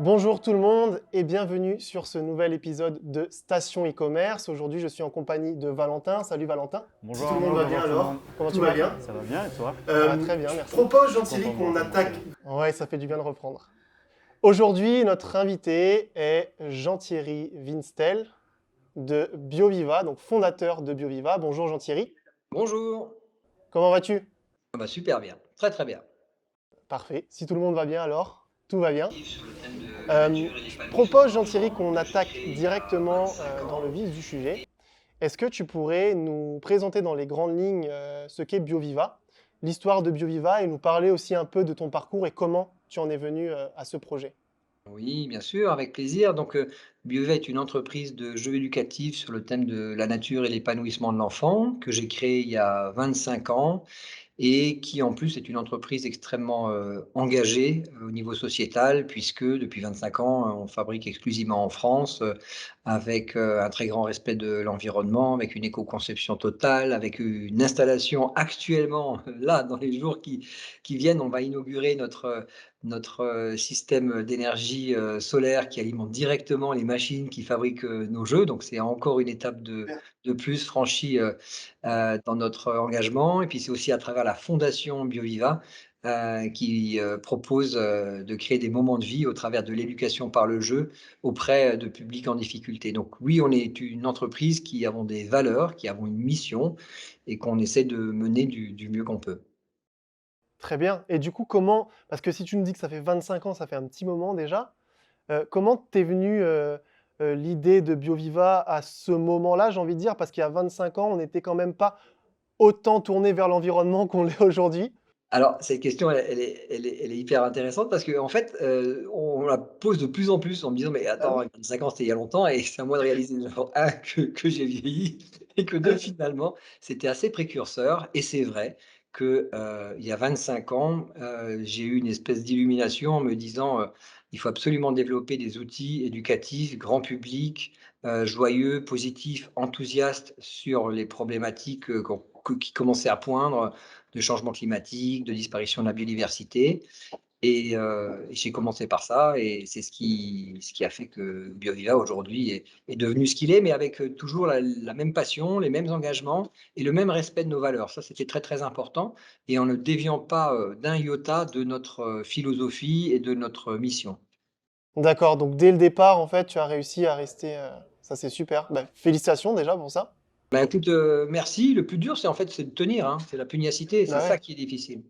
Bonjour tout le monde et bienvenue sur ce nouvel épisode de Station e-commerce. Aujourd'hui, je suis en compagnie de Valentin. Salut Valentin. Bonjour Si tout le monde Arnaud, va bonjour bien tout le alors, monde. comment Tout tu va vas? bien, ça va bien et toi? Ça va très bien, Je merci. suis propose, content de vous rencontrer. Ouais, ça fait du bien de reprendre. Aujourd'hui, notre invité est Jean-Thierry Winstel de BioViva, donc fondateur de BioViva. Bonjour Jean-Thierry, Bonjour. comment vas-tu? Ah bah super bien, très très bien. Parfait. Si tout le monde va bien alors, tout va bien. Je propose Jean-Thierry qu'on attaque directement dans le vif du sujet. Est-ce que tu pourrais nous présenter dans les grandes lignes ce qu'est BioViva, l'histoire de BioViva et nous parler aussi un peu de ton parcours et comment tu en es venu à ce projet? Oui, bien sûr, avec plaisir. BioVet est une entreprise de jeux éducatifs sur le thème de la nature et l'épanouissement de l'enfant que j'ai créé il y a 25 ans et qui en plus est une entreprise extrêmement engagée au niveau sociétal, puisque depuis 25 ans, on fabrique exclusivement en France, avec un très grand respect de l'environnement, avec une éco-conception totale, avec une installation actuellement, là, dans les jours qui viennent, on va inaugurer notre système d'énergie solaire qui alimente directement les machines qui fabriquent nos jeux. Donc c'est encore une étape de plus franchie dans notre engagement. Et puis c'est aussi à travers la fondation BioViva qui propose de créer des moments de vie au travers de l'éducation par le jeu auprès de publics en difficulté. Donc oui, on est une entreprise qui avons des valeurs, qui avons une mission et qu'on essaie de mener du mieux qu'on peut. Très bien. Et du coup, comment, parce que si tu nous dis que ça fait 25 ans, ça fait un petit moment déjà, comment t'es venue l'idée de BioViva à ce moment-là, j'ai envie de dire, parce qu'il y a 25 ans, on n'était quand même pas autant tourné vers l'environnement qu'on l'est aujourd'hui. Alors, cette question, elle est hyper intéressante parce qu'en fait, on la pose de plus en plus en me disant: «Mais Ah attends, oui. 25 ans, c'était il y a longtemps» et c'est à moi de réaliser d'abord 1 que j'ai vieilli et que 2 finalement, c'était assez précurseur et c'est vrai que, il y a 25 ans, j'ai eu une espèce d'illumination en me disant, «Il faut absolument développer des outils éducatifs, grand public, joyeux, positifs, enthousiastes sur les problématiques, qui commençaient à poindre, de changement climatique, de disparition de la biodiversité et j'ai commencé par ça et c'est ce qui a fait que BioViva aujourd'hui est devenu ce qu'il est, mais avec, toujours la même passion, les mêmes engagements et le même respect de nos valeurs. Ça, c'était très, très important et en ne déviant pas, d'un iota de notre, philosophie et de notre mission. D'accord, donc dès le départ, en fait, tu as réussi à rester. Ça, c'est super. Bah, félicitations déjà pour ça. Bah, écoute, merci. Le plus dur, c'est en fait, c'est de tenir, hein, c'est la pugnacité et c'est Bah ouais. ça qui est difficile.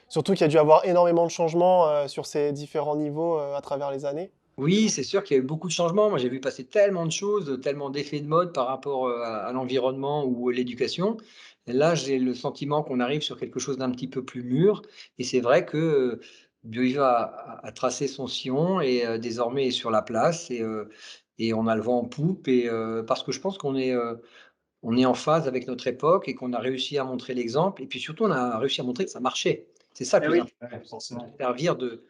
Surtout qu'il y a dû avoir énormément de changements sur ces différents niveaux à travers les années. Oui, c'est sûr qu'il y a eu beaucoup de changements. Moi, j'ai vu passer tellement de choses, tellement d'effets de mode par rapport, à l'environnement ou à l'éducation. Et là, j'ai le sentiment qu'on arrive sur quelque chose d'un petit peu plus mûr et c'est vrai que, BioViva a tracé son sillon et désormais est sur la place et on a le vent en poupe et parce que je pense on est en phase avec notre époque et qu'on a réussi à montrer l'exemple et puis surtout, on a réussi à montrer que ça marchait. C'est ça le Eh plus oui. important, servir de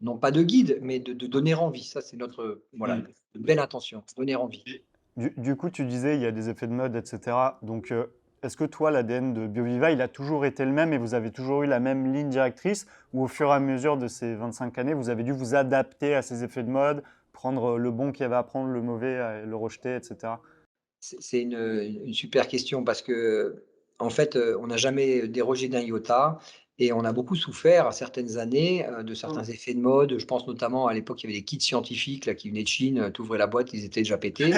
non pas de guide, mais de donner envie. Ça, c'est notre, voilà, une belle intention, donner envie. Du coup, tu disais il y a des effets de mode, etc. Donc, est-ce que toi, l'ADN de BioViva, il a toujours été le même et vous avez toujours eu la même ligne directrice ou au fur et à mesure de ces 25 années, vous avez dû vous adapter à ces effets de mode, prendre le bon qu'il y avait à prendre, le mauvais, le rejeter, etc. C'est une super question parce que, en fait, on n'a jamais dérogé d'un iota et on a beaucoup souffert à certaines années, de certains Mm. effets de mode. Je pense notamment à l'époque, il y avait des kits scientifiques là qui venaient de Chine, tu ouvrais la boîte, ils étaient déjà pétés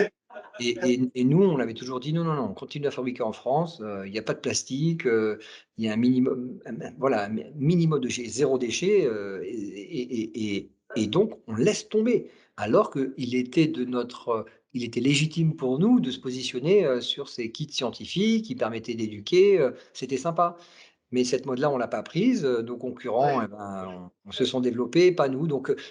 et nous, on avait toujours dit: «Non, non, non, on continue à fabriquer en France, il y a pas de plastique, il y a un minimum, voilà, un minimum de 0 déchet, et donc on laisse tomber». Alors qu'il était de notre, il était légitime pour nous de se positionner, sur ces kits scientifiques qui permettaient d'éduquer, c'était sympa. Mais cette mode-là, on l'a pas prise, nos concurrents Ouais. et ben, on se sont développés, pas nous.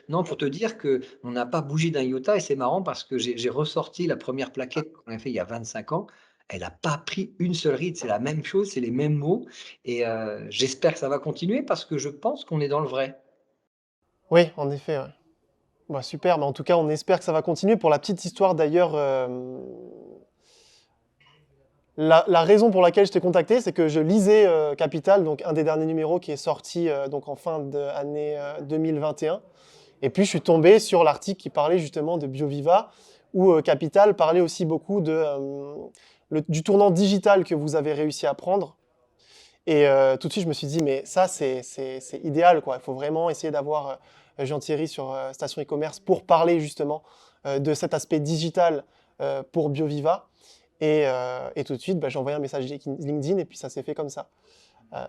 Non, pour te dire qu'on n'a pas bougé d'un iota et c'est marrant parce que j'ai ressorti la première plaquette qu'on a fait il y a 25 ans. Elle a pas pris une seule ride, c'est la même chose, c'est les mêmes mots et j'espère que ça va continuer parce que je pense qu'on est dans le vrai. Oui, en effet. Ouais. Bah, super, mais en tout cas, on espère que ça va continuer. Pour la petite histoire d'ailleurs, la raison pour laquelle je t'ai contacté, c'est que je lisais Capital, donc un des derniers numéros qui est sorti donc en fin d'année 2021. Et puis, je suis tombé sur l'article qui parlait justement de BioViva, où Capital parlait aussi beaucoup du tournant digital que vous avez réussi à prendre. Et tout de suite, je me suis dit, mais ça, c'est idéal, quoi. Il faut vraiment essayer d'avoir Jean-Thierry sur Station e-commerce pour parler justement de cet aspect digital pour BioViva. Et tout de suite, j'ai envoyé un message LinkedIn et puis ça s'est fait comme ça.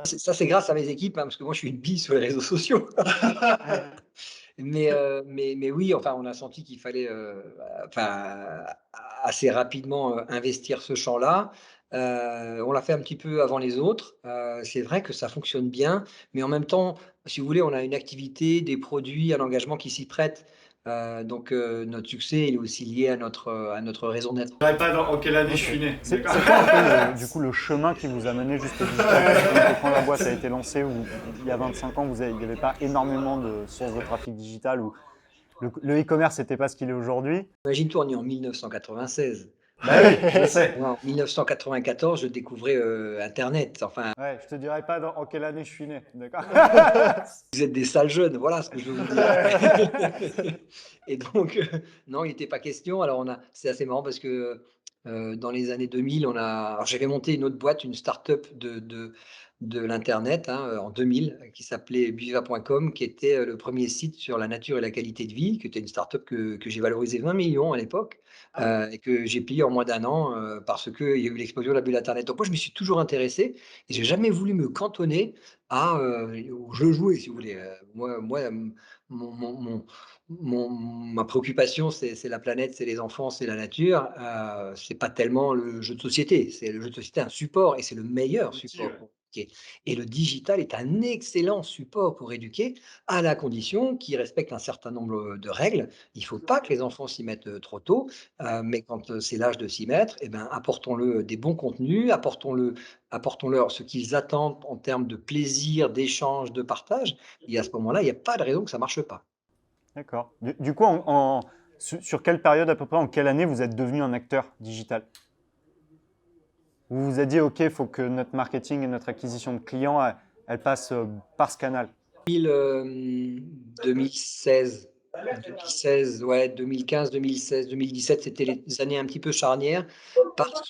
Ça, c'est grâce à mes équipes, hein, parce que moi, je suis une bille sur les réseaux sociaux. Mais oui, enfin, on a senti qu'il fallait enfin, assez rapidement investir ce champ-là. On l'a fait un petit peu avant les autres. C'est vrai que ça fonctionne bien, mais en même temps, si vous voulez, on a une activité, des produits, un engagement qui s'y prête. Donc notre succès il est aussi lié à notre raison d'être. Je ne pas en quelle année je suis né. C'est quoi un peu du coup le chemin qui vous a mené jusqu'au digital? Donc, quand la boîte a été lancée, il y a 25 ans, il n'y avait pas énormément de sources de trafic digital, ou le e-commerce n'était pas ce qu'il est aujourd'hui. Imagine-toi, on est en 1996. Bah oui, je sais. Moi, en 1994, je découvrais Internet. Enfin, Ouais, je te dirai pas en quelle année je suis né, d'accord? vous êtes des sales jeunes, voilà ce que je veux vous dire. Et donc, non, il n'était pas question. Alors, c'est assez marrant parce que dans les années 2000, alors j'avais monté une autre boîte, une start-up de l'Internet en 2000, qui s'appelait buviva.com, qui était le premier site sur la nature et la qualité de vie, qui était une start-up que j'ai valorisé 20 millions à l'époque. Et que j'ai plié en moins d'un an parce qu'il y a eu l'explosion de la bulle Internet. Donc moi, je me suis toujours intéressé et j'ai jamais voulu me cantonner au jeu joué, si vous voulez. Moi, ma préoccupation, c'est la planète, c'est les enfants, c'est la nature. C'est pas tellement le jeu de société. C'est le jeu de société, un support, et c'est le meilleur support pour éduquer. Et le digital est un excellent support pour éduquer, à la condition qu'il respecte un certain nombre de règles. Il ne faut pas que les enfants s'y mettent trop tôt, mais quand c'est l'âge de s'y mettre, eh ben, apportons-le des bons contenus, apportons-leur ce qu'ils attendent en termes de plaisir, d'échange, de partage. Et à ce moment-là, il n'y a pas de raison que ça ne marche pas. D'accord. Du coup, sur quelle période à peu près, en quelle année vous êtes devenu un acteur digital? Vous vous êtes dit, OK, il faut que notre marketing et notre acquisition de clients, elle passe par ce canal. 2016, 2016, ouais, 2015, 2016, 2017, c'était les années un petit peu charnières parce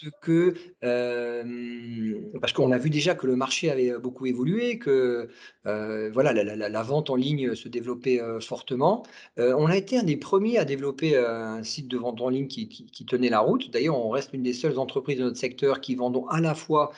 qu'on a vu déjà que le marché avait beaucoup évolué, que voilà, la vente en ligne se développait fortement. On a été un des premiers à développer un site de vente en ligne qui tenait la route. D'ailleurs, on reste une des seules entreprises de notre secteur qui vendons à la fois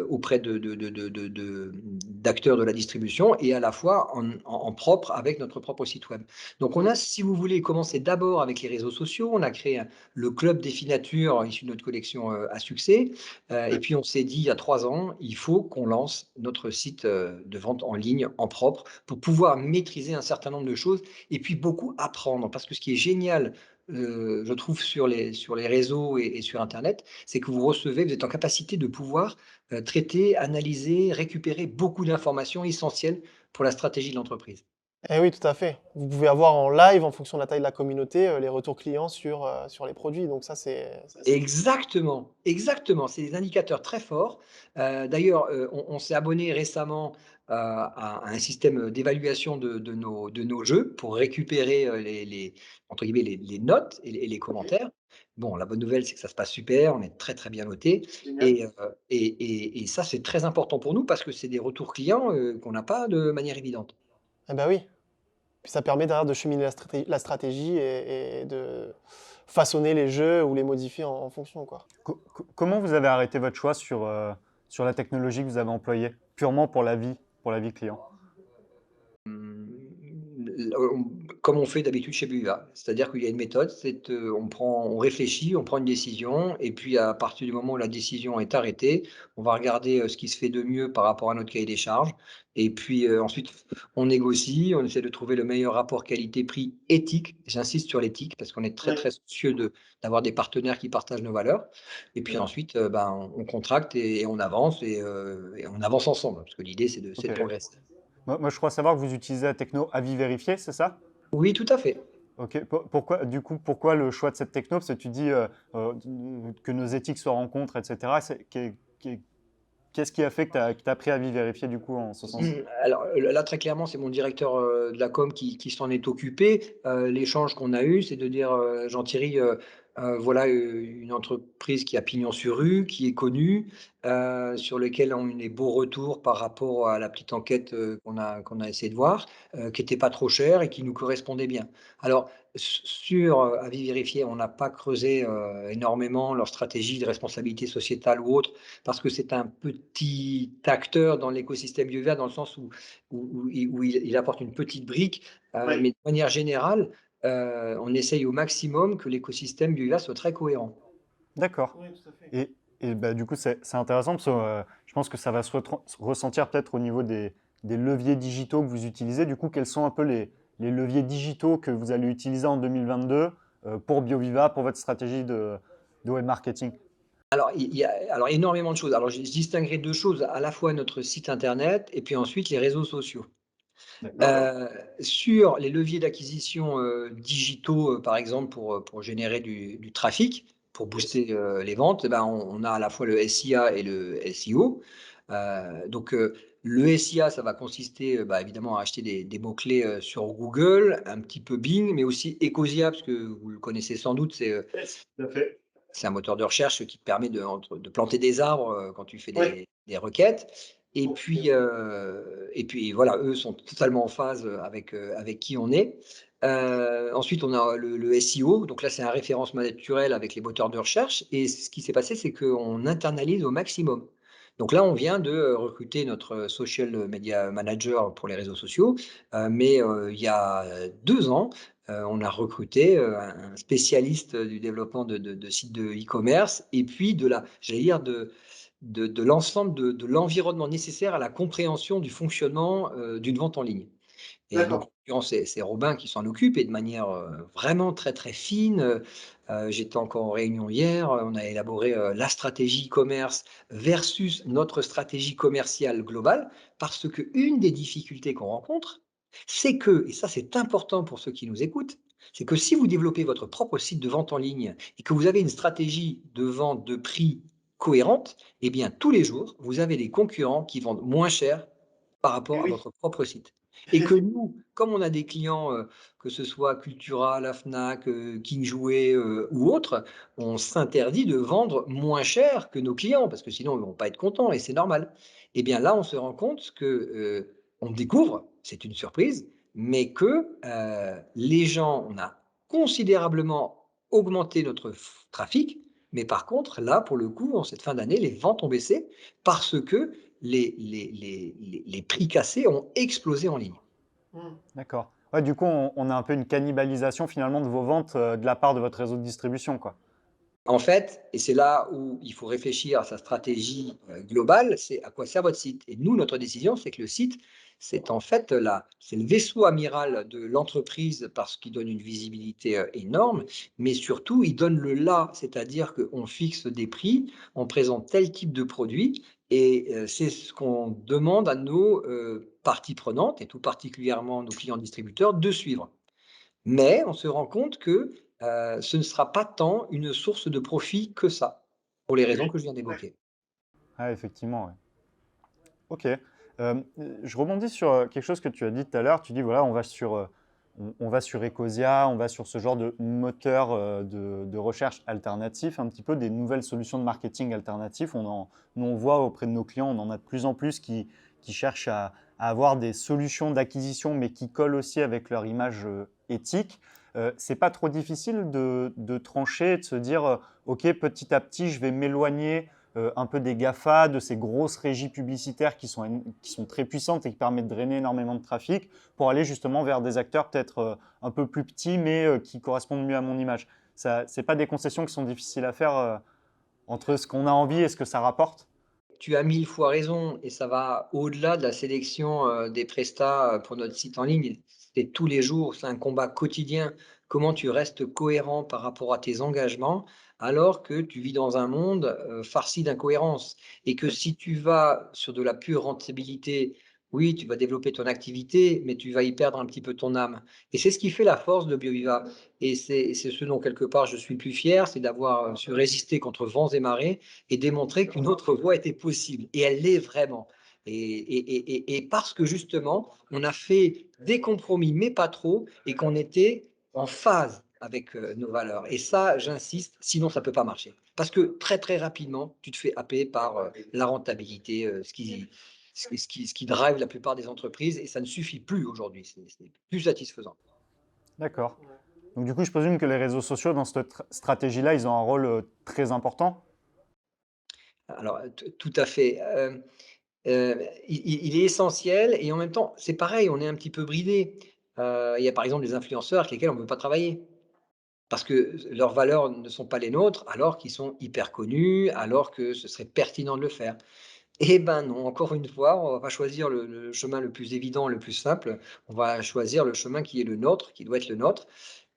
auprès d'acteurs de la distribution et à la fois en propre avec notre propre site web. Donc on a, si vous voulez, commencé d'abord avec les réseaux sociaux. On a créé le club des finatures issu de notre collection à succès. Et puis on s'est dit il y a 3 ans, il faut qu'on lance notre site de vente en ligne en propre pour pouvoir maîtriser un certain nombre de choses et puis beaucoup apprendre. Parce que ce qui est génial, je trouve, sur les réseaux et sur Internet, c'est que vous êtes en capacité de pouvoir traiter, analyser, récupérer beaucoup d'informations essentielles pour la stratégie de l'entreprise. Eh oui, tout à fait. Vous pouvez avoir en live, en fonction de la taille de la communauté, les retours clients sur les produits. Donc ça, c'est Exactement, exactement. C'est des indicateurs très forts. D'ailleurs, on s'est abonné récemment à un système d'évaluation de nos jeux pour récupérer entre guillemets, les notes et les commentaires. Bon, la bonne nouvelle, c'est que ça se passe super, on est très, très bien noté. Et ça, c'est très important pour nous parce que c'est des retours clients qu'on n'a pas de manière évidente. Eh ben oui. Puis ça permet derrière de cheminer la stratégie et de façonner les jeux ou les modifier en fonction, quoi. Comment vous avez arrêté votre choix sur la technologie que vous avez employée, purement pour la vie client? Comme on fait d'habitude chez Buva. C'est-à-dire qu'il y a une méthode, on réfléchit, on prend une décision et puis à partir du moment où la décision est arrêtée, on va regarder, ce qui se fait de mieux par rapport à notre cahier des charges et puis, ensuite on négocie, on essaie de trouver le meilleur rapport qualité-prix éthique. J'insiste sur l'éthique parce qu'on est très, très soucieux d'avoir des partenaires qui partagent nos valeurs et puis ensuite, on contracte et on avance et on avance ensemble parce que l'idée c'est de Ok. progresser. Moi, je crois savoir que vous utilisez la techno avis vérifié, c'est ça? Oui, tout à fait. Ok. Pourquoi le choix de cette techno? Parce que tu dis que nos éthiques se rencontrent, etc. Qu'est-ce qui a fait que tu as pris avis vérifié du coup en ce sens? Alors, là, très clairement, c'est mon directeur, de la com qui s'en est occupé. L'échange qu'on a eu, c'est de dire, «Jean-Thierry, voilà, une entreprise qui a pignon sur rue, qui est connue, sur lequel on a eu des beaux retours par rapport à la petite enquête, qu'on a essayé de voir, qui était pas trop chère et qui nous correspondait bien». Alors sur, avis vérifié, on n'a pas creusé, énormément leur stratégie de responsabilité sociétale ou autre, parce que c'est un petit acteur dans l'écosystème Biovert dans le sens où il apporte une petite brique, Oui. mais de manière générale, on essaye au maximum que l'écosystème Biovert soit très cohérent. D'accord. Oui, tout à fait. Et bah, du coup, c'est intéressant parce que je pense que ça va se ressentir peut-être au niveau des leviers digitaux que vous utilisez. Du coup, quels sont un peu les leviers digitaux que vous allez utiliser en 2022 pour BioViva, pour votre stratégie de web marketing? Alors il y a alors énormément de choses. Alors je distinguerai 2 choses, à la fois notre site internet et puis ensuite les réseaux sociaux. D'accord. Sur les leviers d'acquisition, digitaux, par exemple pour générer du trafic, pour booster, les ventes, eh ben, on a à la fois le SIA et le SEO. Donc, le SIA, ça va consister, bah, évidemment à acheter des mots-clés, sur Google, un petit peu Bing, mais aussi Ecosia, parce que vous le connaissez sans doute, Yes, tout à fait. c'est un moteur de recherche qui te permet de planter des arbres, quand tu fais Oui. des requêtes et puis voilà, eux sont totalement en phase, avec qui on est. Ensuite on a le SEO, donc là c'est un référencement naturel avec les moteurs de recherche et ce qui s'est passé, c'est qu'on internalise au maximum. Donc là, on vient de, recruter notre social media manager pour les réseaux sociaux, mais il y a 2 ans, on a recruté, un spécialiste du développement de sites de e-commerce et puis j'allais dire de l'ensemble de l'environnement nécessaire à la compréhension du fonctionnement, d'une vente en ligne. Et donc, en D'accord. l'occurrence, c'est Robin qui s'en occupe et de manière, vraiment très, très fine, j'étais encore en réunion hier, on a élaboré, la stratégie e-commerce versus notre stratégie commerciale globale. Parce qu'une des difficultés qu'on rencontre, c'est que et ça c'est important pour ceux qui nous écoutent, c'est que si vous développez votre propre site de vente en ligne et que vous avez une stratégie de vente de prix cohérente, eh bien tous les jours, vous avez des concurrents qui vendent moins cher par Et rapport à oui. votre propre site. Et que nous, comme on a des clients, que ce soit Cultura, la Fnac, King Jouet, ou autres, on s'interdit de vendre moins cher que nos clients parce que sinon ils vont pas être contents et c'est normal. Et bien là, on se rend compte que, on découvre, c'est une surprise, mais que, les gens on a considérablement augmenté notre trafic, mais par contre là, pour le coup, en cette fin d'année, les ventes ont baissé parce que les prix cassés ont explosé en ligne. Mmh. D'accord. Ouais, du coup, on a un peu une cannibalisation finalement de vos ventes de la part de votre réseau de distribution, quoi. En fait, et c'est là où il faut réfléchir à sa stratégie, globale, c'est à quoi sert votre site? Et nous, notre décision, c'est que le site, c'est en fait c'est le vaisseau amiral de l'entreprise parce qu'il donne une visibilité, énorme, mais surtout il donne le là, c'est-à-dire qu'on fixe des prix, on présente tel type de produit et c'est ce qu'on demande à nos, parties prenantes et tout particulièrement nos clients distributeurs de suivre. Mais on se rend compte que, ce ne sera pas tant une source de profit que ça, pour les raisons que je viens d'évoquer. Ah, effectivement, ouais. Ok. Je rebondis sur quelque chose que tu as dit tout à l'heure. Tu dis, voilà, on va sur Ecosia, on va sur ce genre de moteur de recherche alternatif, un petit peu des nouvelles solutions de marketing alternatifs. Nous, on voit auprès de nos clients, on en a de plus en plus qui cherchent à avoir des solutions d'acquisition, mais qui collent aussi avec leur image éthique. C'est pas trop difficile de trancher, de se dire, OK, petit à petit, je vais m'éloigner un peu des GAFA, de ces grosses régies publicitaires qui sont très puissantes et qui permettent de drainer énormément de trafic pour aller justement vers des acteurs peut-être un peu plus petits mais qui correspondent mieux à mon image. Ce n'est pas des concessions qui sont difficiles à faire entre ce qu'on a envie et ce que ça rapporte. Tu as 1000 fois raison et ça va au-delà de la sélection, des prestats, pour notre site en ligne. C'est tous les jours, c'est un combat quotidien. Comment tu restes cohérent par rapport à tes engagements, alors que tu vis dans un monde, farci d'incohérences et que si tu vas sur de la pure rentabilité Oui, tu vas développer ton activité, mais tu vas y perdre un petit peu ton âme. Et c'est ce qui fait la force de BioViva. Et c'est ce dont quelque part je suis le plus fier, c'est d'avoir su résister contre vents et marées et démontrer qu'une autre voie était possible. Et elle l'est vraiment. Et parce que justement, on a fait des compromis, mais pas trop, et qu'on était en phase avec nos valeurs. Et ça, j'insiste, sinon ça peut pas marcher. Parce que très très rapidement, tu te fais happer par la rentabilité, ce qui drive la plupart des entreprises, et ça ne suffit plus aujourd'hui, c'est plus satisfaisant. D'accord. Donc du coup, je présume que les réseaux sociaux, dans cette stratégie-là, ils ont un rôle très important. Alors, tout à fait. Il est essentiel et en même temps, c'est pareil, on est un petit peu bridé. Il y a par exemple des influenceurs avec lesquels on ne veut pas travailler parce que leurs valeurs ne sont pas les nôtres, alors qu'ils sont hyper connus, alors que ce serait pertinent de le faire. Eh ben non, encore une fois, on va pas choisir le chemin le plus évident, le plus simple. On va choisir le chemin qui est le nôtre, qui doit être le nôtre.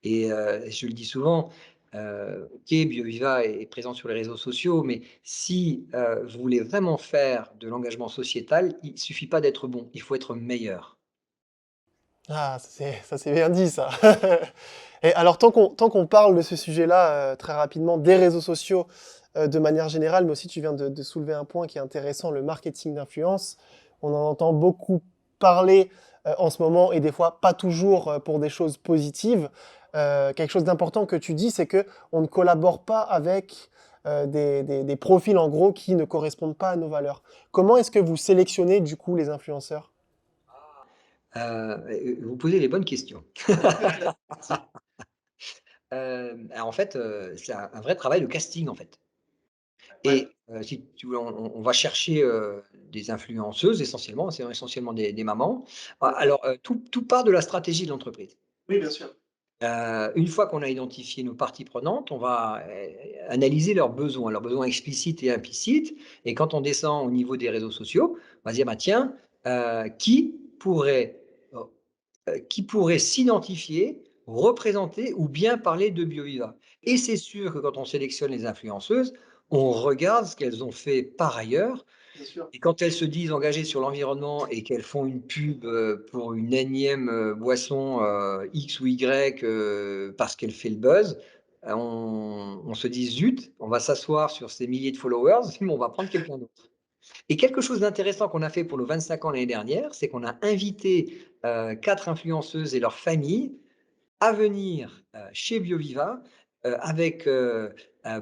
Et je le dis souvent, OK, BioViva est présent sur les réseaux sociaux, mais si, vous voulez vraiment faire de l'engagement sociétal, il suffit pas d'être bon, il faut être meilleur. Ah, ça c'est bien dit, ça. Et alors, tant qu'on parle de ce sujet-là, très rapidement, des réseaux sociaux, de manière générale, mais aussi tu viens de soulever un point qui est intéressant, le marketing d'influence. On en entend beaucoup parler en ce moment et des fois pas toujours pour des choses positives. Quelque chose d'important que tu dis, c'est que on ne collabore pas avec des profils en gros qui ne correspondent pas à nos valeurs. Comment est-ce que vous sélectionnez du coup les influenceurs? Vous posez les bonnes questions. Alors en fait, c'est un vrai travail de casting, en fait. Et si tu veux, on va chercher, des influenceuses essentiellement, c'est essentiellement des mamans. Alors, tout part de la stratégie de l'entreprise. Oui, bien sûr. Une fois qu'on a identifié nos parties prenantes, on va, analyser leurs besoins explicites et implicites, et quand on descend au niveau des réseaux sociaux, on va se dire: «Bah, tiens, qui pourrait, qui pourrait s'identifier, représenter ou bien parler de BioViva?» Et c'est sûr que quand on sélectionne les influenceuses, on regarde ce qu'elles ont fait par ailleurs, Bien sûr. et quand elles se disent engagées sur l'environnement et qu'elles font une pub, pour une énième, boisson, X ou Y, parce qu'elle fait le buzz, on se dit: «Zut, on va s'asseoir sur ces milliers de followers, mais on va prendre quelqu'un d'autre». Et quelque chose d'intéressant qu'on a fait pour nos 25 ans l'année dernière, c'est qu'on a invité, 4 influenceuses et leurs familles à venir, chez BioViva, avec,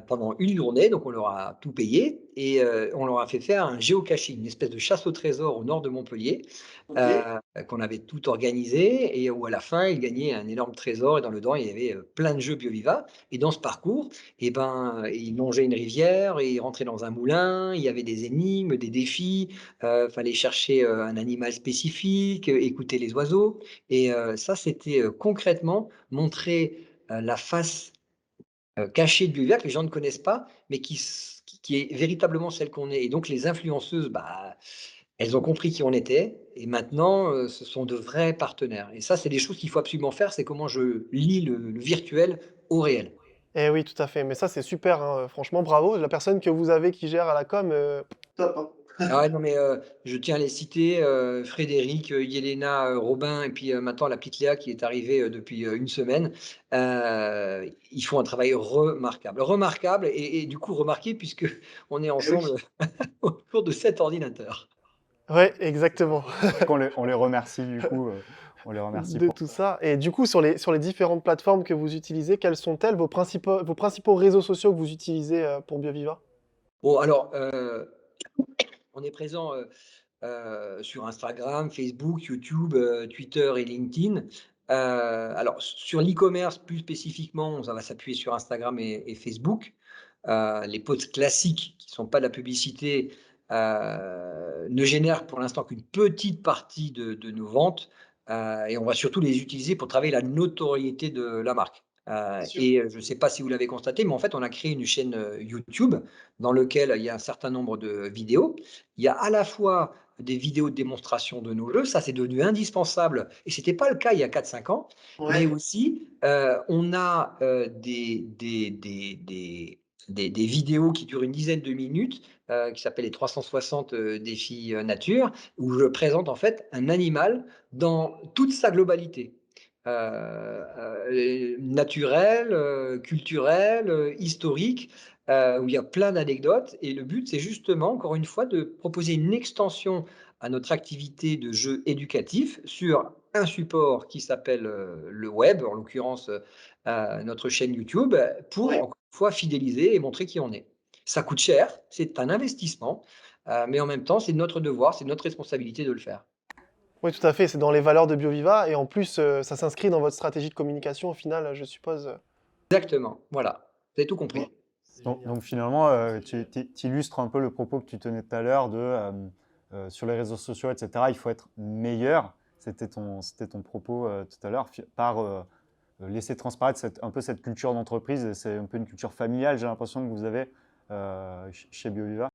pendant une journée, donc on leur a tout payé, et on leur a fait faire un géocaching, une espèce de chasse au trésor au nord de Montpellier, OK. qu'on avait tout organisé, et où à la fin, ils gagnaient un énorme trésor, et dans le dedans, il y avait, plein de jeux BioViva, et dans ce parcours, et ben, ils longeaient une rivière et ils rentraient dans un moulin, il y avait des énigmes, des défis, fallait chercher, un animal spécifique, écouter les oiseaux, et ça, c'était, concrètement montrer, la face, cachée de l'univers que les gens ne connaissent pas, mais qui est véritablement celle qu'on est, et donc les influenceuses, bah, elles ont compris qui on était, et maintenant, ce sont de vrais partenaires, et ça, c'est des choses qu'il faut absolument faire, c'est comment je lie le virtuel au réel. Eh oui, tout à fait. Mais ça, c'est super, hein, franchement, bravo. La personne que vous avez qui gère à la com, top, hein. Ah ouais, non, mais je tiens à les citer, Frédéric, Yelena, Robin, et puis, maintenant la petite Léa qui est arrivée, depuis, une semaine. Ils font un travail remarquable. Remarquable, et du coup remarqué puisque on est Eh oui. ensemble autour de cet ordinateur. Ouais, exactement. On les remercie du coup. On les remercie De pour tout ça. ça. Et du coup, sur les différentes plateformes que vous utilisez, quelles sont-elles vos principaux réseaux sociaux que vous utilisez pour BioViva? Bon, alors, on est présent, sur Instagram, Facebook, YouTube, Twitter et LinkedIn. Alors sur l'e-commerce plus spécifiquement, ça va s'appuyer sur Instagram et Facebook. Les posts classiques qui ne sont pas de la publicité, ne génèrent pour l'instant qu'une petite partie de nos ventes, et on va surtout les utiliser pour travailler la notoriété de la marque. Bien sûr. Et je ne sais pas si vous l'avez constaté, mais en fait, on a créé une chaîne, YouTube dans lequel il y a un certain nombre de vidéos. Il y a à la fois des vidéos de démonstration de nos jeux, ça c'est devenu indispensable et c'était pas le cas il y a 4-5 ans, mais Ouais. aussi, on a, des des vidéos qui durent une dizaine de minutes, qui s'appellent les 360 défis nature, où je présente en fait un animal dans toute sa globalité. Naturel, culturel, historique, où il y a plein d'anecdotes et le but, c'est justement, encore une fois, de proposer une extension à notre activité de jeu éducatif sur un support qui s'appelle, le web, en l'occurrence, notre chaîne YouTube, pour Oui. encore une fois fidéliser et montrer qui on est. Ça coûte cher, c'est un investissement, mais en même temps, c'est notre devoir, c'est notre responsabilité de le faire. Oui, tout à fait, c'est dans les valeurs de BioViva et en plus, ça s'inscrit dans votre stratégie de communication au final, je suppose. Exactement, voilà, vous avez tout Bon, compris. c'est Donc, génial. finalement, tu illustres un peu le propos que tu tenais tout à l'heure de sur les réseaux sociaux, etc., il faut être meilleur. C'était ton propos tout à l'heure, par laisser transparaître un peu cette culture d'entreprise. Et c'est un peu une culture familiale, j'ai l'impression que vous avez chez BioViva.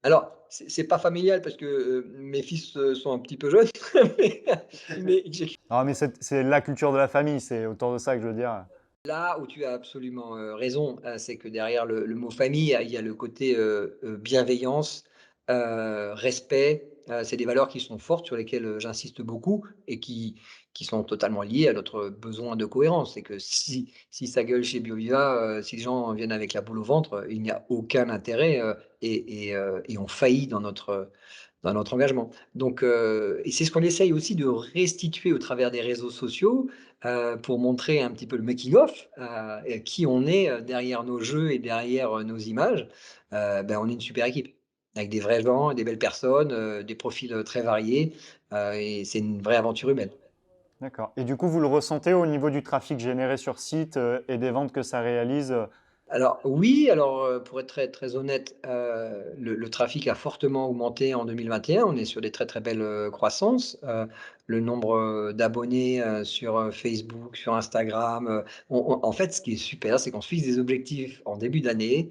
Alors, c'est pas familial parce que, mes fils, sont un petit peu jeunes, mais j'ai Non, mais c'est la culture de la famille, c'est autour de ça que je veux dire. là où tu as absolument, raison, c'est que derrière le mot famille, il y a le côté, bienveillance, respect, c'est des valeurs qui sont fortes sur lesquelles, j'insiste beaucoup et qui sont totalement liées à notre besoin de cohérence. C'est que si ça gueule chez BioViva, si les gens viennent avec la boule au ventre, il n'y a aucun intérêt, et on faillit dans notre engagement. Donc, et c'est ce qu'on essaye aussi de restituer au travers des réseaux sociaux, pour montrer un petit peu le making of, et qui on est, derrière nos jeux et derrière, nos images. Ben, on est une super équipe, avec des vrais gens et des belles personnes, des profils, très variés, et c'est une vraie aventure humaine. D'accord. Et du coup, vous le ressentez au niveau du trafic généré sur site et des ventes que ça réalise Alors oui, alors, pour être très, très honnête, le trafic a fortement augmenté en 2021. On est sur des très, très belles, croissances. Le nombre, d'abonnés, sur, Facebook, sur Instagram, en fait, ce qui est super, c'est qu'on se fixe des objectifs en début d'année,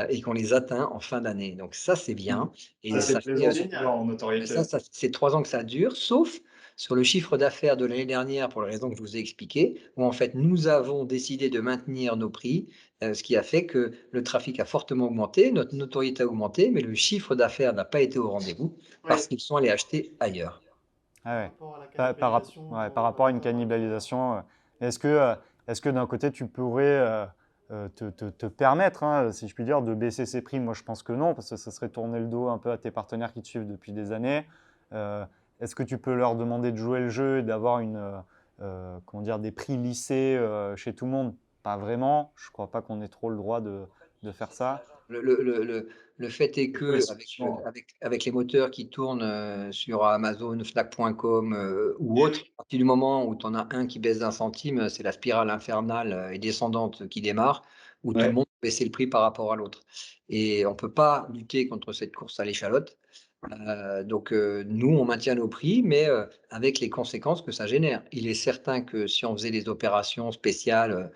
et qu'on les atteint en fin d'année. Donc ça, c'est bien et Ça, c'est ça fait, plaisant surtout en notoriété. ça c'est 3 ans que ça dure, sauf sur le chiffre d'affaires de l'année dernière pour les raisons que je vous ai expliquées, où en fait nous avons décidé de maintenir nos prix, ce qui a fait que le trafic a fortement augmenté, notre notoriété a augmenté, mais le chiffre d'affaires n'a pas été au rendez-vous Oui. parce qu'ils sont allés acheter ailleurs. Ah Par ouais. rapport à la Par ouais, par rapport à une cannibalisation. Est-ce que d'un côté, tu pourrais te permettre, hein, si je puis dire, de baisser ses prix? Moi, je pense que non, parce que ça serait tourner le dos un peu à tes partenaires qui te suivent depuis des années. Euh, Est-ce que tu peux leur demander de jouer le jeu et d'avoir comment dire, des prix lissés chez tout le monde? Pas vraiment. Je crois pas qu'on ait trop le droit de faire ça. Le le le le le fait est Trouver des que solutions. avec les moteurs qui tournent, sur Amazon, Fnac.com, ou autres, à partir du moment où tu en as un qui baisse d'1 centime, c'est la spirale infernale, et descendante qui démarre, où tout le Ouais. monde peut baisser le prix par rapport à l'autre et on peut pas lutter contre cette course à l'échalote. Donc, nous, on maintient nos prix, mais, avec les conséquences que ça génère. Il est certain que si on faisait des opérations spéciales,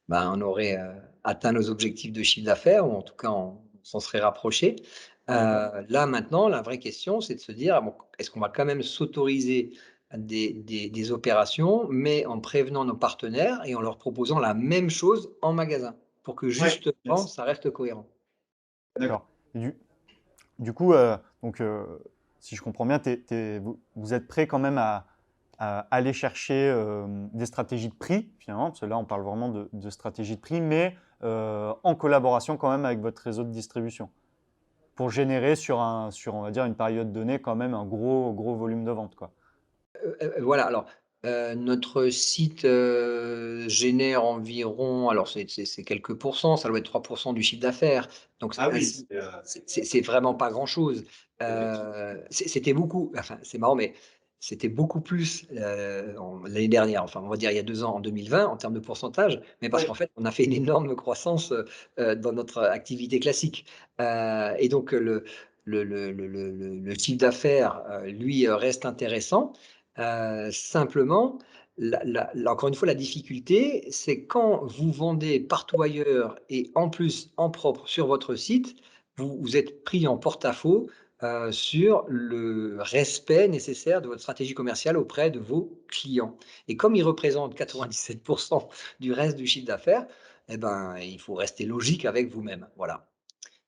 ben, on aurait, atteint nos objectifs de chiffre d'affaires ou en tout cas on s'en serait rapproché. Là maintenant, la vraie question, c'est de se dire: «Ah bon, est-ce qu'on va quand même s'autoriser des opérations, mais en prévenant nos partenaires et en leur proposant la même chose en magasin?» pour que Ouais. justement Yes. ça reste cohérent. D'accord. D'accord. Et du coup, donc, si je comprends bien, vous êtes prêt quand même à aller chercher des stratégies de prix, finalement, parce que là, on parle vraiment de stratégie de prix, mais en collaboration quand même avec votre réseau de distribution, pour générer on va dire, une période donnée, quand même un gros volume de vente, quoi. Voilà, alors, notre site, génère environ alors c'est quelques pourcents, ça doit être 3 du chiffre d'affaires, donc Ah oui, c'est c'est vraiment pas grand-chose. effectivement. C'était beaucoup enfin, c'est marrant, mais c'était beaucoup plus, l'année dernière, enfin, on va dire il y a 2 ans, en 2020, en termes de pourcentage, mais parce Oui. qu'en fait, on a fait une énorme croissance, dans notre activité classique. Et donc, le chiffre d'affaires, lui, reste intéressant. Simplement, encore une fois, la difficulté, c'est quand vous vendez partout ailleurs et en plus en propre sur votre site, vous êtes pris en porte-à-faux, sur le respect nécessaire de votre stratégie commerciale auprès de vos clients et comme ils représentent 97 du reste du chiffre d'affaires, eh ben, il faut rester logique avec vous-même. Voilà.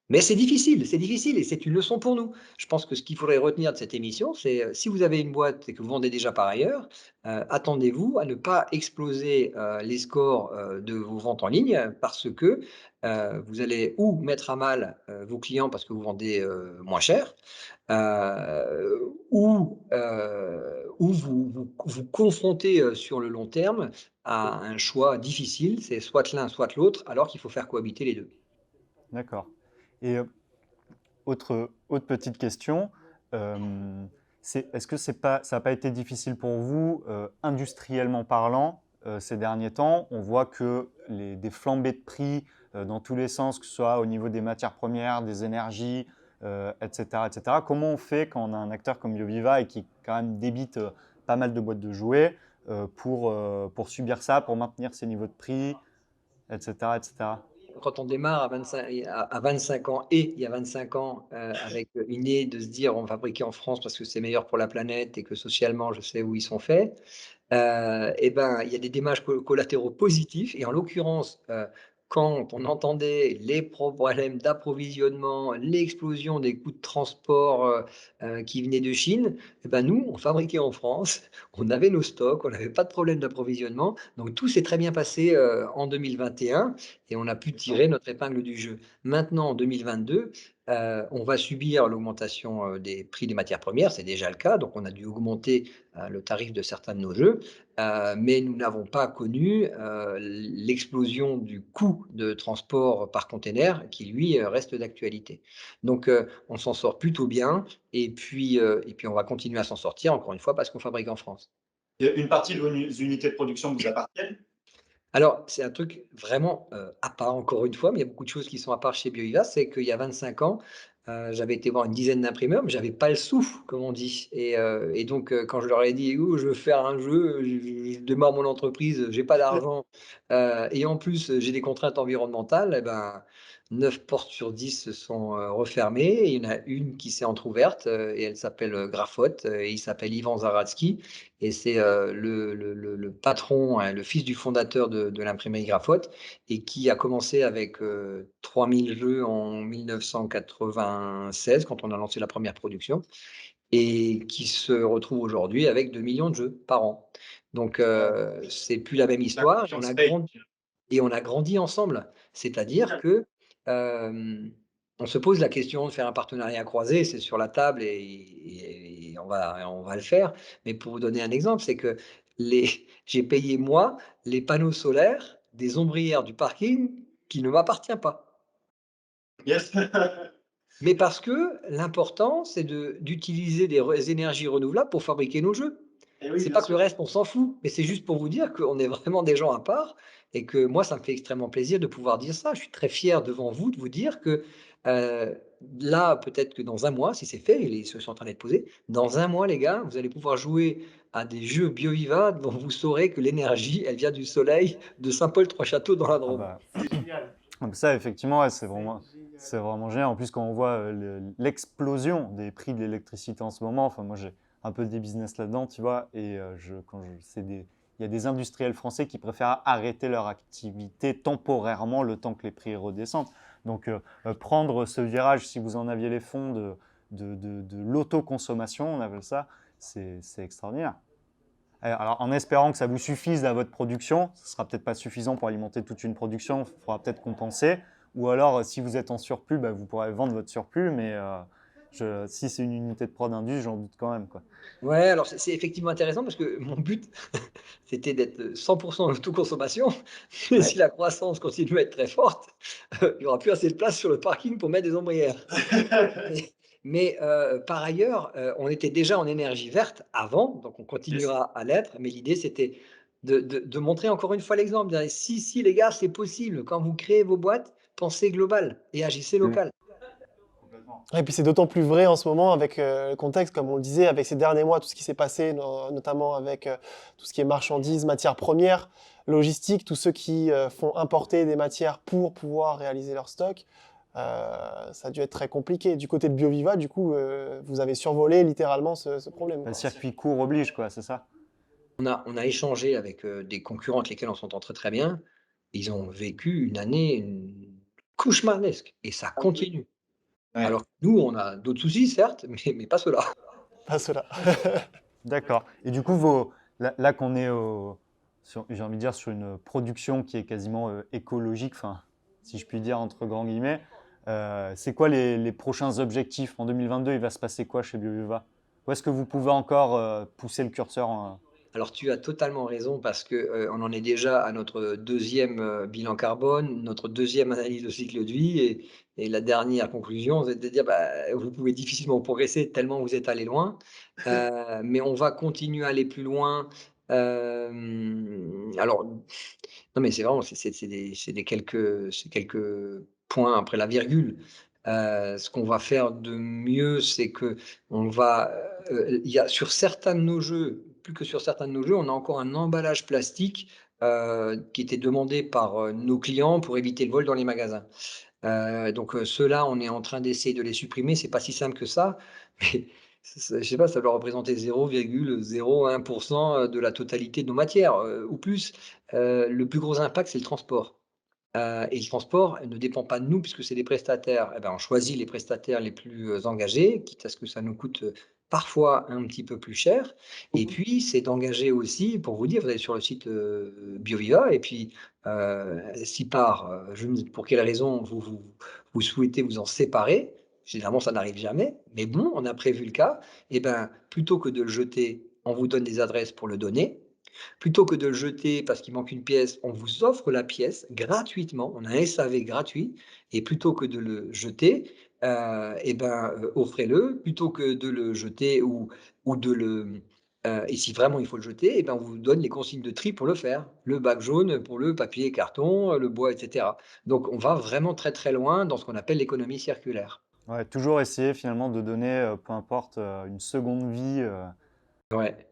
Mais c'est difficile et c'est une leçon pour nous. Je pense que ce qu'il faudrait retenir de cette émission, c'est, si vous avez une boîte et que vous vendez déjà par ailleurs, attendez-vous à ne pas exploser, les scores, de vos ventes en ligne, parce que, vous allez ou mettre à mal, vos clients parce que vous vendez, moins cher, ou vous confronter, sur le long terme à un choix difficile, c'est soit l'un, soit l'autre, alors qu'il faut faire cohabiter les 2. D'accord. Et autre petite question, est-ce que ça n'a pas été difficile pour vous, industriellement parlant, ces derniers temps? On voit que des flambées de prix dans tous les sens, que ce soit au niveau des matières premières, des énergies, etc., etc. Comment on fait quand on a un acteur comme BioViva et qui quand même débite pas mal de boîtes de jouets pour subir ça, pour maintenir ces niveaux de prix, etc., etc. Quand on démarre à 25 ans et il y a 25 ans, avec une idée de se dire: «On va fabriquer en France parce que c'est meilleur pour la planète et que socialement je sais où ils sont faits», et ben, il y a des dommages collatéraux positifs et en l'occurrence, quand on entendait les problèmes d'approvisionnement, l'explosion des coûts de transport, qui venaient de Chine, et ben, nous, on fabriquait en France, on avait nos stocks, on n'avait pas de problème d'approvisionnement, donc tout s'est très bien passé, en 2021 et on a pu tirer notre épingle du jeu. Maintenant, en 2022, on va subir l'augmentation, des prix des matières premières, c'est déjà le cas, donc on a dû augmenter, le tarif de certains de nos jeux, mais nous n'avons pas connu, l'explosion du coût de transport par container qui lui, reste d'actualité. Donc, on s'en sort plutôt bien et puis on va continuer à s'en sortir encore une fois parce qu'on fabrique en France. Une partie de vos unités de production vous appartiennent? Alors, c'est un truc vraiment, à part encore une fois, mais il y a beaucoup de choses qui sont à part chez BioViva. C'est qu'il y a 25 ans, j'avais été voir une dizaine d'imprimeurs, mais j'avais pas le sou, comme on dit et donc quand je leur ai dit: «Oh, je veux faire un jeu, je démarre mon entreprise, j'ai pas d'argent, et en plus, j'ai des contraintes environnementales» et ben, 9 portes sur 10 se sont, refermées et il y en a une qui s'est entrouverte, et elle s'appelle, Graphote, et il s'appelle Ivan Zaratsky et c'est, le patron, hein, le fils du fondateur de l'imprimerie Graphote et qui a commencé avec, 3 000 jeux en 1996 quand on a lancé la première production et qui se retrouve aujourd'hui avec 2 millions de jeux par an. Donc, c'est plus la même La histoire confiance paye. et on a grandi ensemble. C'est-à-dire que, on se pose la question de faire un partenariat croisé, c'est sur la table et on va le faire. Mais pour vous donner un exemple, c'est que les j'ai payé moi les panneaux solaires des ombrières du parking qui ne m'appartient pas. Yes. Mais parce que l'important, c'est d'utiliser des énergies renouvelables pour fabriquer nos jeux. Et oui, C'est bien pas que le sûr. reste, on s'en fout, mais c'est juste pour vous dire qu'on est vraiment des gens à part et que moi, ça me fait extrêmement plaisir de pouvoir dire ça. Je suis très fier devant vous de vous dire que, heu, là, peut-être que dans un mois, si c'est fait, ils se sont en train d'être posés, dans un mois, les gars, vous allez pouvoir jouer à des jeux BioViva dont vous saurez que l'énergie, elle vient du soleil de Saint-Paul-Trois-Châteaux dans la Ah Drôme. bah, C'est génial. donc ça, effectivement, ouais, Génial. c'est vraiment génial. En plus, quand on voit l'explosion des prix de l'électricité en ce moment, enfin, moi, j'ai un peu des business là-dedans, tu vois, et il y a des industriels français qui préfèrent arrêter leur activité temporairement le temps que les prix redescendent. Donc, prendre ce virage, si vous en aviez les fonds de l'autoconsommation, on appelle ça, c'est extraordinaire. Alors, en espérant que ça vous suffise à votre production, ce ne sera peut-être pas suffisant pour alimenter toute une production, il faudra peut-être compenser. Ou alors, si vous êtes en surplus, bah, vous pourrez vendre votre surplus, mais si c'est une unité de prod indus, j'en doute quand même, quoi. Ouais, alors c'est effectivement intéressant parce que mon but, c'était d'être 100 en autoconsommation. Mais Ouais. si la croissance continue à être très forte, il y aura plus assez de place sur le parking pour mettre des ombrières. Mais par ailleurs, on était déjà en énergie verte avant, donc on Yes. continuera à l'être, mais l'idée c'était de montrer encore une fois l'exemple, dire: «Si, si les gars, c'est possible, quand vous créez vos boîtes, pensez global et agissez Mm. local». Complètement. Et puis c'est d'autant plus vrai en ce moment avec le contexte, comme on le disait, avec ces derniers mois, tout ce qui s'est passé, notamment avec tout ce qui est marchandises, matières premières, logistique, tous ceux qui font importer des matières pour pouvoir réaliser leur stock. Ça a dû être très compliqué. Du côté de BioViva, du coup, vous avez survolé littéralement ce problème, Le quoi. circuit court oblige, quoi, c'est ça? On a échangé avec, des concurrents avec lesquels on s'entend très, très bien. Ils ont vécu une année cauchemardesque et ça continue. Ouais. Alors que nous, on a d'autres soucis certes, mais pas ceux-là. Pas cela. D'accord. Et du coup, là qu'on est j'ai envie de dire, sur une production qui est quasiment écologique, enfin, si je puis dire, entre grands guillemets, c'est quoi les prochains objectifs? En 2022, il va se passer quoi chez BioViva? Où est-ce que vous pouvez encore pousser le curseur Alors tu as totalement raison parce que, on en est déjà à notre deuxième bilan carbone, notre deuxième analyse de cycle de vie et la dernière conclusion, c'est de dire: «Bah, vous pouvez difficilement progresser tellement vous êtes allé loin». Mais on va continuer à aller plus loin. Alors non, mais c'est vraiment c'est quelques points après la virgule. Ce qu'on va faire de mieux, c'est qu'on va, il y a sur certains de nos jeux, plus que sur certains de nos jeux, on a encore un emballage plastique, qui était demandé par, nos clients pour éviter le vol dans les magasins. Donc ceux-là, on est en train d'essayer de les supprimer. C'est pas si simple que ça, mais je sais pas, ça doit représenter 0,01 de la totalité de nos matières, ou plus. Le plus gros impact, c'est le transport. Et le transport ne dépend pas de nous puisque c'est des prestataires. Eh ben, on choisit les prestataires les plus, engagés, quitte à ce que ça nous coûte, parfois un petit peu plus cher. Et puis, c'est d'engager aussi, pour vous dire, vous allez sur le site, Bioviva et puis, si par, je ne sais pour quelle raison vous souhaitez vous en séparer, généralement ça n'arrive jamais, mais bon, on a prévu le cas, et ben, plutôt que de le jeter, on vous donne des adresses pour le donner. Plutôt que de le jeter parce qu'il manque une pièce, on vous offre la pièce gratuitement. On a un SAV gratuit et plutôt que de le jeter, et ben, offrez-le. Plutôt que de le jeter ou de le et si vraiment il faut le jeter, et ben, on vous donne les consignes de tri pour le faire. Le bac jaune pour le papier carton, le bois et cetera. Donc on va vraiment très, très loin dans ce qu'on appelle l'économie circulaire. ouais, toujours essayer finalement de donner, peu importe, une seconde vie. Ouais.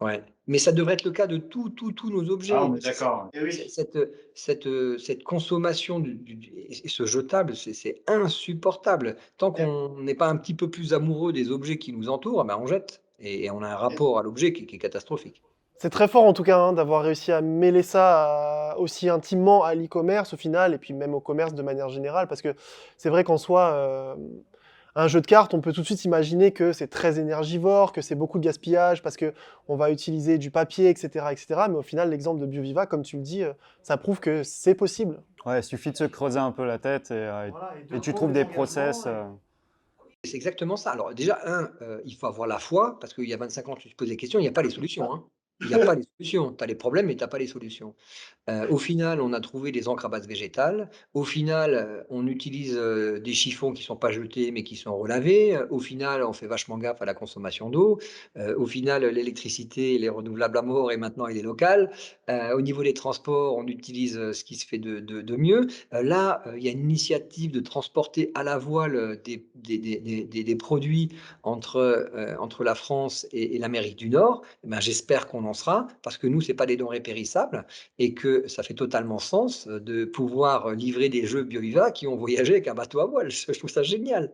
Ouais, mais ça devrait être le cas de tous nos Ah, objets. on est d'accord. Et C'est oui. cette consommation et ce jetable, c'est insupportable. Tant qu'on n'est pas un petit peu plus amoureux des objets qui nous entourent, ben on jette et on a un rapport à l'objet qui est catastrophique. C'est très fort en tout cas hein, d'avoir réussi à mêler ça aussi intimement à l'e-commerce au final, et puis même au commerce de manière générale, parce que c'est vrai qu'en soi, un jeu de cartes, on peut tout de suite imaginer que c'est très énergivore, que c'est beaucoup de gaspillage, parce que on va utiliser du papier, etc., etc. Mais au final, l'exemple de BioViva, comme tu le dis, ça prouve que c'est possible. Ouais, il suffit de se creuser un peu la tête Voilà, et de et tu prendre trouves des des engagements, process. C'est exactement ça. Alors déjà, il faut avoir la foi, parce qu'il y a 25 ans, tu te poses des questions, il n'y a pas les solutions, hein. Il n'y a pas les solutions. Tu as les problèmes, mais tu as pas les solutions. Au final, on a trouvé des encres à base végétale. Au final, on utilise, des chiffons qui sont pas jetés, mais qui sont relavés. Au final, on fait vachement gaffe à la consommation d'eau. Au final, l'électricité, elle est renouvelable à mort et maintenant elle est locale. Au niveau des transports, on utilise, ce qui se fait de mieux. Là, il y a une initiative de transporter à la voile, des produits entre la France et l'Amérique du Nord. Eh ben, j'espère qu'on en sera parce que nous, c'est pas des denrées périssables et que ça fait totalement sens, de pouvoir livrer des jeux BioViva qui ont voyagé avec un bateau à voile. Je trouve ça génial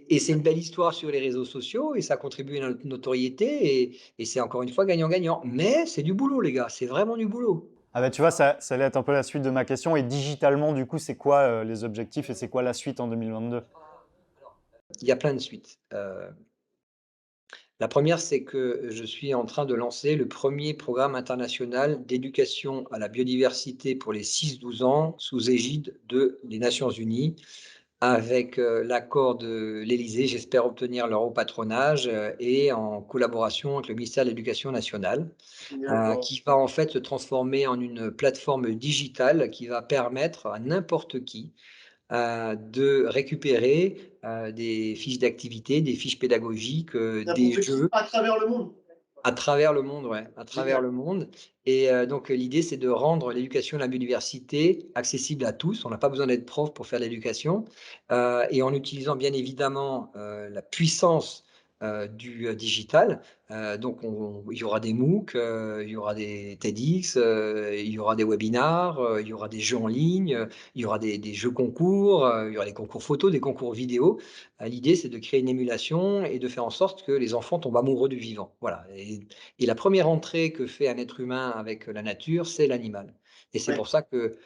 et c'est une belle histoire sur les réseaux sociaux et ça contribue à notre notoriété et c'est encore une fois gagnant-gagnant. Mais c'est du boulot les gars, c'est vraiment du boulot. Ah bah tu vois, ça allait être un peu la suite de ma question. Et digitalement, du coup, c'est quoi les objectifs et c'est quoi la suite en 2022? Il y a plein de suites. La première, c'est que je suis en train de lancer le premier programme international d'éducation à la biodiversité pour les 6-12 ans sous égide des Nations unies. Avec, l'accord de l'Élysée, j'espère obtenir leur haut patronage, et en collaboration avec le ministère de l'Éducation nationale, qui va en fait se transformer en une plateforme digitale qui va permettre à n'importe qui, de récupérer, des fiches d'activité, des fiches pédagogiques, des jeux à travers le monde. à travers le monde, ouais, à travers Génial. le monde et donc l'idée, c'est de rendre l'éducation à la biodiversité accessible à tous. On n'a pas besoin d'être prof pour faire de l'éducation, et en utilisant bien évidemment, la puissance, du digital. Donc il y aura des MOOC, il y aura des TEDx, il y aura des webinars, il y aura des jeux en ligne, il y aura des jeux concours, il y aura des concours photos, des concours vidéo. L'idée, c'est de créer une émulation et de faire en sorte que les enfants tombent amoureux du vivant. Voilà. Et la première entrée que fait un être humain avec la nature, c'est l'animal. Et c'est Ouais. pour ça que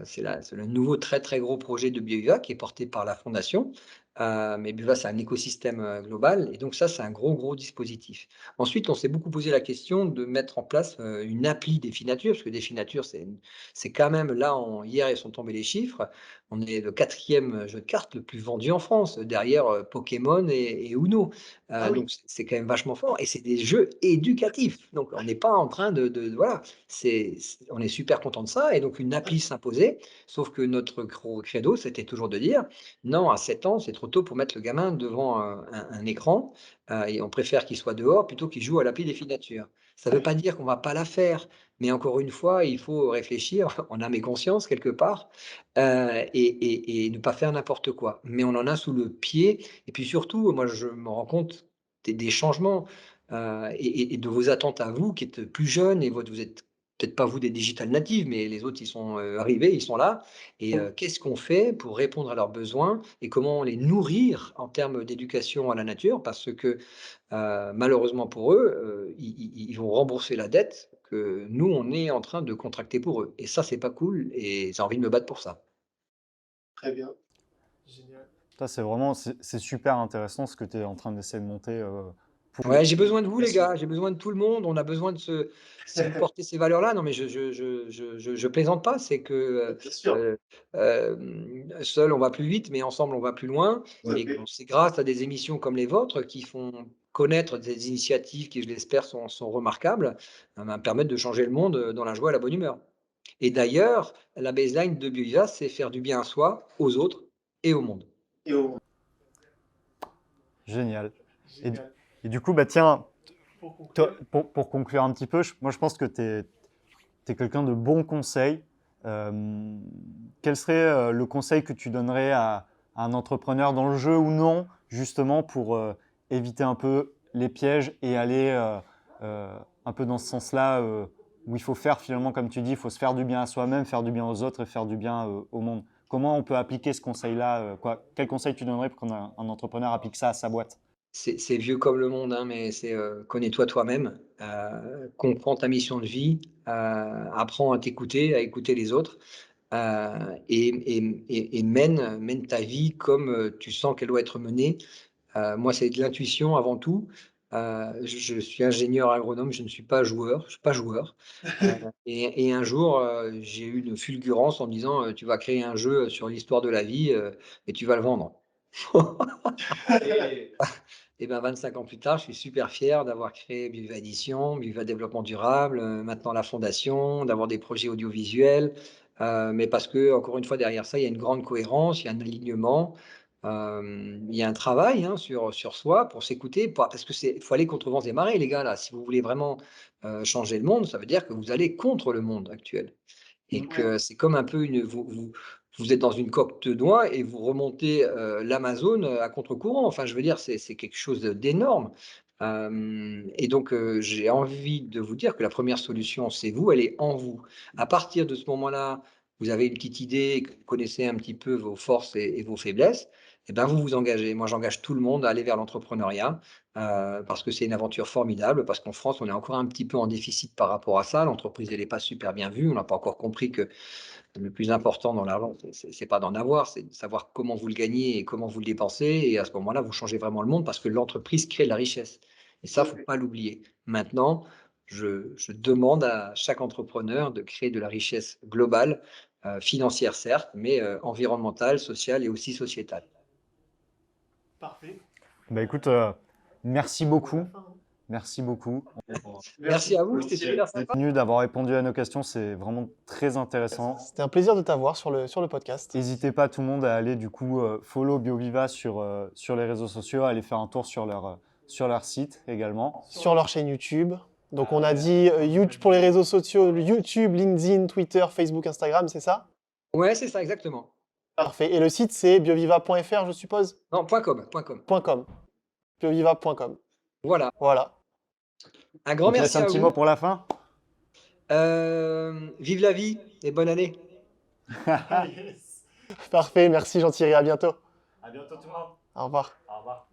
c'est le nouveau très très gros projet de BioViva qui est porté par la Fondation. Mais BioViva, c'est un écosystème global. Et donc ça, c'est un gros gros dispositif. Ensuite, on s'est beaucoup posé la question de mettre en place une appli Défi Nature, parce que Défi Nature, c'est quand même, là, hier, ils sont tombés les chiffres. On est le 4e jeu de cartes le plus vendu en France, derrière Pokémon et Uno. Ah oui. Donc c'est quand même vachement fort. Et c'est des jeux éducatifs. Donc on n'est pas en train voilà, on est super content de ça. Et donc une appli s'imposait. Sauf que notre gros credo, c'était toujours de dire, non, à 7 ans, c'est trop tôt pour mettre le gamin devant un écran. Et on préfère qu'il soit dehors plutôt qu'il joue à l'appli Défi Nature. Ça ne veut pas dire qu'on va pas la faire, mais encore une fois, il faut réfléchir en âme et conscience quelque part, et ne pas faire n'importe quoi. Mais on en a sous le pied et puis surtout, moi je me rends compte des changements, et de vos attentes à vous qui êtes plus jeunes et vous êtes peut-être pas vous des digital natives, mais les autres ils sont, arrivés, ils sont là et qu'est-ce qu'on fait pour répondre à leurs besoins et comment les nourrir en termes d'éducation à la nature? Parce que malheureusement pour eux, ils vont rembourser la dette que nous, on est en train de contracter pour eux et ça, c'est pas cool et j'ai envie de me battre pour ça. Très bien. Génial. Ça, c'est super intéressant ce que tu es en train d'essayer de monter pour Ouais, j'ai besoin de vous les Merci. gars, j'ai besoin de tout le monde, on a besoin de si vous portez ces valeurs-là, non mais je plaisante pas, c'est que, Bien sûr. seul on va plus vite, mais ensemble on va plus loin et Ouais. que c'est grâce à des émissions comme les vôtres qui font connaître des initiatives qui, je l'espère, sont remarquables, ben, permettent de changer le monde, dans la joie et la bonne humeur. Et d'ailleurs, la baseline de BioViva, c'est faire du bien à soi, aux autres et au monde. Et au génial. Et, Génial. et du coup, bah, tiens, Pour conclure. toi, pour conclure un petit peu, moi je pense que tu es quelqu'un de bon conseil. Quel serait le conseil que tu donnerais à un entrepreneur dans le jeu ou non, justement pour éviter un peu les pièges et aller un peu dans ce sens-là où il faut faire finalement, comme tu dis, il faut se faire du bien à soi-même, faire du bien aux autres et faire du bien au monde. Comment on peut appliquer ce conseil-là Quel conseil tu donnerais pour qu'un entrepreneur applique ça à sa boîte? C'est vieux comme le monde, hein, mais c'est, connais-toi toi-même, comprends ta mission de vie, apprends à t'écouter, à écouter les autres, et mène ta vie comme, tu sens qu'elle doit être menée. Moi, c'est de l'intuition avant tout. Je suis ingénieur agronome, je ne suis pas joueur, je suis pas joueur, et un jour, j'ai eu une fulgurance en me disant, «Tu vas créer un jeu sur l'histoire de la vie, et tu vas le vendre». Et ben 25 ans plus tard, je suis super fier d'avoir créé Viva Édition, Viva Développement Durable, maintenant la fondation, d'avoir des projets audiovisuels, mais parce que encore une fois derrière ça, il y a une grande cohérence, il y a un alignement, il y a un travail, hein, sur soi pour s'écouter, parce que il faut aller contre vents et marées les gars là. Si vous voulez vraiment, changer le monde, ça veut dire que vous allez contre le monde actuel. Et Ouais. que c'est comme un peu vous êtes dans une coque de noix et vous remontez, l'Amazone, à contre-courant. Enfin, je veux dire, c'est quelque chose d'énorme. Et donc, j'ai envie de vous dire que la première solution, c'est vous, elle est en vous. À partir de ce moment-là, vous avez une petite idée, que vous connaissez un petit peu vos forces et vos faiblesses, et ben, vous vous engagez. Moi, j'engage tout le monde à aller vers l'entrepreneuriat, parce que c'est une aventure formidable, parce qu'en France, on est encore un petit peu en déficit par rapport à ça. L'entreprise, elle est pas super bien vue. On n'a pas encore compris que le plus important dans l'argent, c'est pas d'en avoir, c'est de savoir comment vous le gagnez et comment vous le dépensez et à ce moment-là, vous changez vraiment le monde parce que l'entreprise crée de la richesse et ça, faut pas l'oublier. Maintenant, je demande à chaque entrepreneur de créer de la richesse globale, financière certes, mais environnementale, sociale et aussi sociétale. Parfait. Bah écoute, merci beaucoup. Hein. Merci beaucoup. Merci à vous, c'était Merci. super sympa. Continue d'avoir répondu à nos questions, c'est vraiment très intéressant. C'était un plaisir de t'avoir sur le podcast. N'hésitez pas tout le monde à aller du coup follow BioViva sur les réseaux sociaux, à aller faire un tour sur leur site également. Sur leur chaîne YouTube. Donc on a dit YouTube pour les réseaux sociaux, YouTube, LinkedIn, Twitter, Facebook, Instagram, c'est ça? Ouais, c'est ça, exactement. Parfait. Et le site c'est bioviva.fr, je suppose? Non, .com, .com. .com. bioviva.com. Voilà. Voilà. Un grand On te laisse merci un à petit vous. mot pour la fin. Vive la vie et bonne année. Parfait, merci Jean-Thierry, à bientôt. À bientôt tout le monde. Au revoir. Au revoir.